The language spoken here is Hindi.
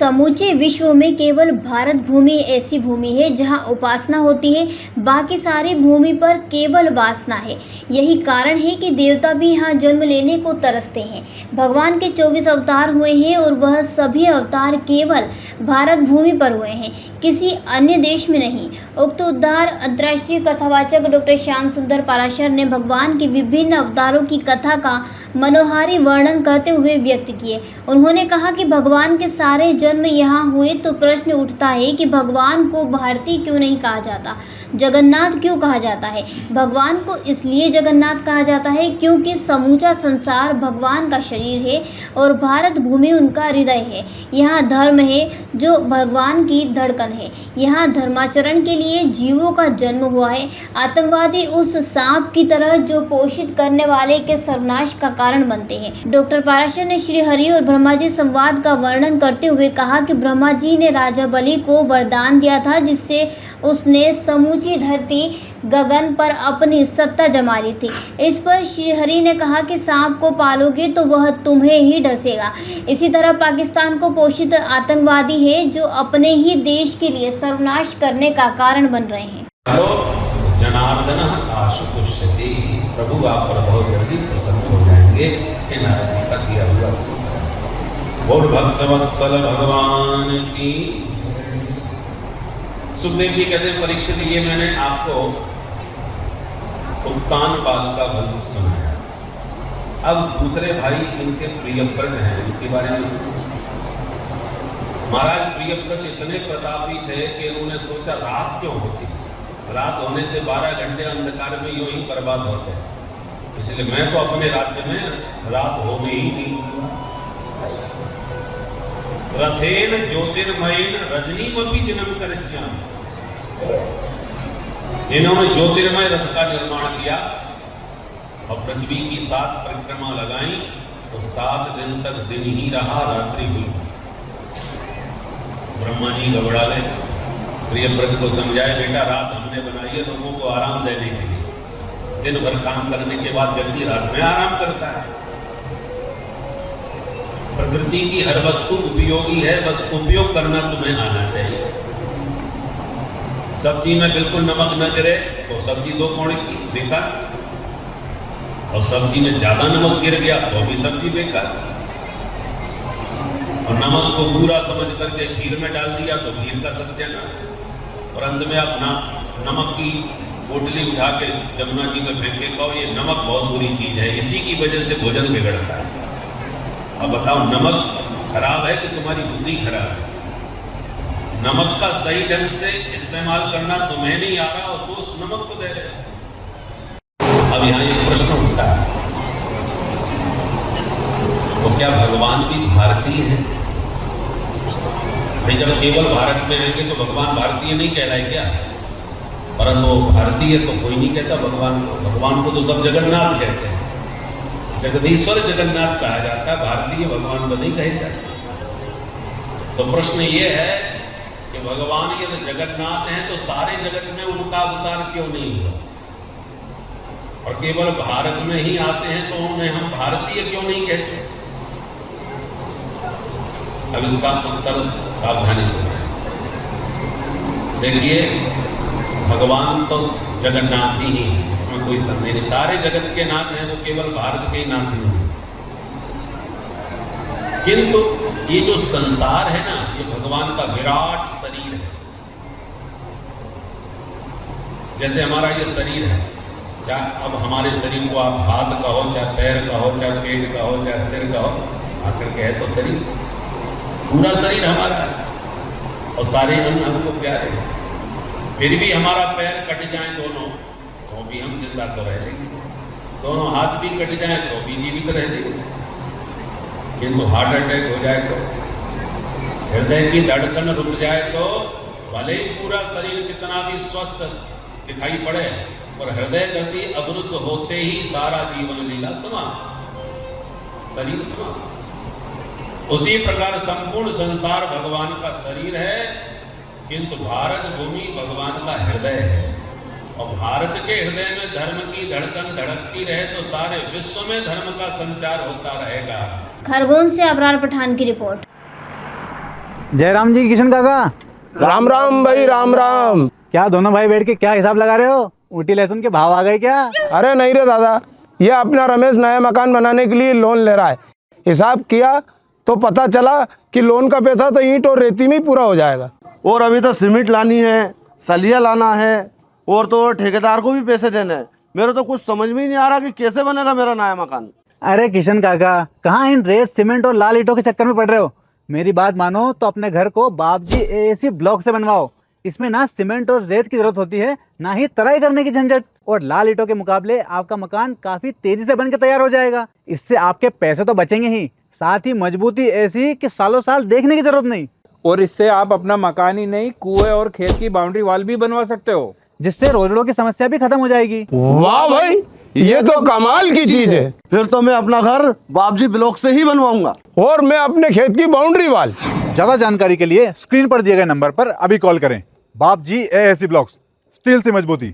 समूचे विश्व में केवल भारत भूमि ऐसी भूमि है जहां उपासना होती है, बाकी सारी भूमि पर केवल वासना है। यही कारण है कि देवता भी यहां जन्म लेने को तरसते हैं। भगवान के 24 अवतार हुए हैं और वह सभी अवतार केवल भारत भूमि पर हुए हैं, किसी अन्य देश में नहीं। उक्त उद्धार अंतर्राष्ट्रीय कथावाचक डॉक्टर श्याम सुंदर पाराशर ने भगवान के विभिन्न अवतारों की कथा का मनोहारी वर्णन करते हुए व्यक्त किए। उन्होंने कहा कि भगवान के सारे जन्म यहाँ हुए तो प्रश्न उठता है कि भगवान को भारती क्यों नहीं कहा जाता, जगन्नाथ क्यों कहा जाता है। भगवान को इसलिए जगन्नाथ कहा जाता है क्योंकि समूचा संसार भगवान का शरीर है और भारत भूमि उनका हृदय है। यहाँ धर्म है जो भगवान की धड़कन है। यहाँ धर्माचरण के लिए जीवों का जन्म हुआ है। आतंकवादी उस सांप की तरह जो पोषित करने वाले के सर्वनाश का कारण बनते हैं। डॉक्टर पाराशर ने श्री हरि और ब्रह्मा जी संवाद का वर्णन करते हुए कहा कि ब्रह्मा जी ने राजा बलि को वरदान दिया था, जिससे उसने समूची धरती गगन पर अपनी सत्ता जमा ली थी। इस पर श्री हरि ने कहा कि सांप को पालोगे तो वह तुम्हें ही डसेगा। इसी तरह पाकिस्तान को पोषित आतंकवादी है जो अपने ही देश के लिए सर्वनाश करने का कारण बन रहे हैं। जनार्दन आशुतुष्यति, प्रभु आप पर बहुत जल्दी प्रसन्न हो जाएंगे। नारद जी का दिया हुआ बोल भक्तवत्सल भगवान की। सुखदेव जी कहते हैं परीक्षित, ये मैंने आपको उत्तान पाद का बल सुनाया। अब दूसरे भाई इनके प्रियव्रत हैं, इनके बारे में महाराज प्रियव्रत इतने प्रतापी थे कि उन्होंने सोचा रात क्यों होती, रात होने से 12 घंटे अंधकार में यूं ही बर्बाद होते हैं, इसलिए मैं तो अपने राज्य में रात होने ही नहीं दूंगा। रथेन ज्योतिर्मयीन रजनीमपि दिनम करिष्यामि। इन्होंने ज्योतिर्मय रथ का निर्माण किया और पृथ्वी की 7 परिक्रमा लगाई तो 7 दिन तक दिन ही रहा, रात्रि हुई। ब्रह्मा जी घबरा गए, प्रियव्रत को समझाए, बेटा रात हमने बनाई है लोगों को आराम देने के लिए। दिन भर काम करने के बाद व्यक्ति रात में आराम करता है। प्रकृति की हर वस्तु उपयोगी है, बस उपयोग करना तुम्हें आना चाहिए। सब्जी में बिल्कुल नमक न गिरे तो सब्जी 2 कौड़े की बेकार, और सब्जी में ज्यादा नमक गिर गया तो भी सब्जी बेकार। और नमक को पूरा समझ करके खीर में डाल दिया तो खीर का सत्यानाश। और अंत में आप नमक की बोतली उठा के जमुना जी में फेंक के कहो ये नमक बहुत बुरी चीज है, इसी की वजह से भोजन बिगड़ता है। अब बताओ नमक खराब है कि तुम्हारी बुद्धि खराब है? नमक का सही ढंग से इस्तेमाल करना तुम्हें नहीं आ रहा और दोष नमक को दे रहे। अब यहाँ एक प्रश्न उठता है, तो क्या भगवान भी भारतीय है? भाई जब केवल भारत में आएंगे तो भगवान भारतीय नहीं कहलाए क्या? परंतु भारतीय तो कोई नहीं कहता भगवान को। भगवान को तो सब जगन्नाथ कहते हैं, जगदीश्वर जगन्नाथ कहा जाता है, भारतीय भगवान को नहीं कहा जाता। तो प्रश्न ये है कि भगवान ये जगन्नाथ हैं तो सारे जगत में उनका अवतार क्यों नहीं हुआ? और केवल भारत में ही आते हैं तो उन्हें हम भारतीय क्यों नहीं कहते? अब इसका उत्तर सावधानी से देखिए। भगवान तो जगन्नाथ ही है, इसमें कोई संदेह नहीं। सारे जगत के नाथ हैं, वो केवल भारत के ही नाथ नहीं। किंतु ये जो संसार है ना, ये भगवान का विराट शरीर है। जैसे हमारा ये शरीर है, चाहे अब हमारे शरीर को आप हाथ कहो, चाहे पैर कहो, चाहे पेट कहो, चाहे सिर कहो, आकर के है तो शरीर, पूरा शरीर हमारा है और सारे अंग हमको प्यारे हैं। फिर भी हमारा पैर कट जाए दोनों तो भी हम जिंदा तो रह लेंगे, दोनों हाथ भी कट जाए तो भी जीवित रह लेंगे। किंतु हार्ट अटैक हो जाए तो, हृदय की धड़कन रुक जाए तो, भले ही पूरा शरीर कितना भी स्वस्थ दिखाई पड़े और हृदय गति अवरुद्ध होते ही सारा जीवन लीला समाप्त, शरीर समाप्त। उसी प्रकार संपूर्ण संसार भगवान का शरीर है, किंतु भारत भूमि भगवान का हृदय है। और भारत के हृदय में धर्म की धड़कन धड़कती रहे तो सारे विश्व में धर्म का संचार होता रहेगा। खरगोन से अबरार पठान की रिपोर्ट। जयराम जी, किशन काका। राम राम भाई, राम राम। क्या दोनों भाई बैठ के क्या हिसाब लगा रहे हो? ऊटी लहसुन के भाव आ गए क्या? अरे नहीं रे दादा, ये अपना रमेश नया मकान बनाने के लिए लोन ले रहा है। हिसाब किया तो पता चला कि लोन का पैसा तो ईंट और रेती में ही पूरा हो जाएगा। और अभी तो सीमेंट लानी है, सलिया लाना है, और तो ठेकेदार को भी पैसे देने हैं। मेरे तो कुछ समझ में ही नहीं आ रहा कि कैसे बनेगा मेरा नया मकान। अरे किशन काका, कहाँ इन रेत सीमेंट और लाल ईंटों के चक्कर में पड़ रहे हो? मेरी बात मानो तो अपने घर को बाबजी एएसी ब्लॉक से बनवाओ। इसमें ना सीमेंट और रेत की जरूरत होती है, ना ही तराई करने की झंझट। और लाल ईंटों के मुकाबले आपका मकान काफी तेजी से बनकर तैयार हो जाएगा। इससे आपके पैसे तो बचेंगे ही, साथ ही मजबूती ऐसी कि सालों साल देखने की जरूरत नहीं। और इससे आप अपना मकान ही नहीं, कुएं और खेत की बाउंड्री वॉल भी बनवा सकते हो, जिससे रोजड़ों की समस्या भी खत्म हो जाएगी। वाह भाई, ये तो कमाल की चीज है। फिर तो मैं अपना घर बाबजी ब्लॉक से ही बनवाऊंगा। और मैं अपने खेत की बाउंड्री वाल। ज्यादा जानकारी के लिए स्क्रीन पर दिए गए नंबर पर अभी कॉल करें। बाबजी एएसी ब्लॉक्स, स्टील से मजबूती।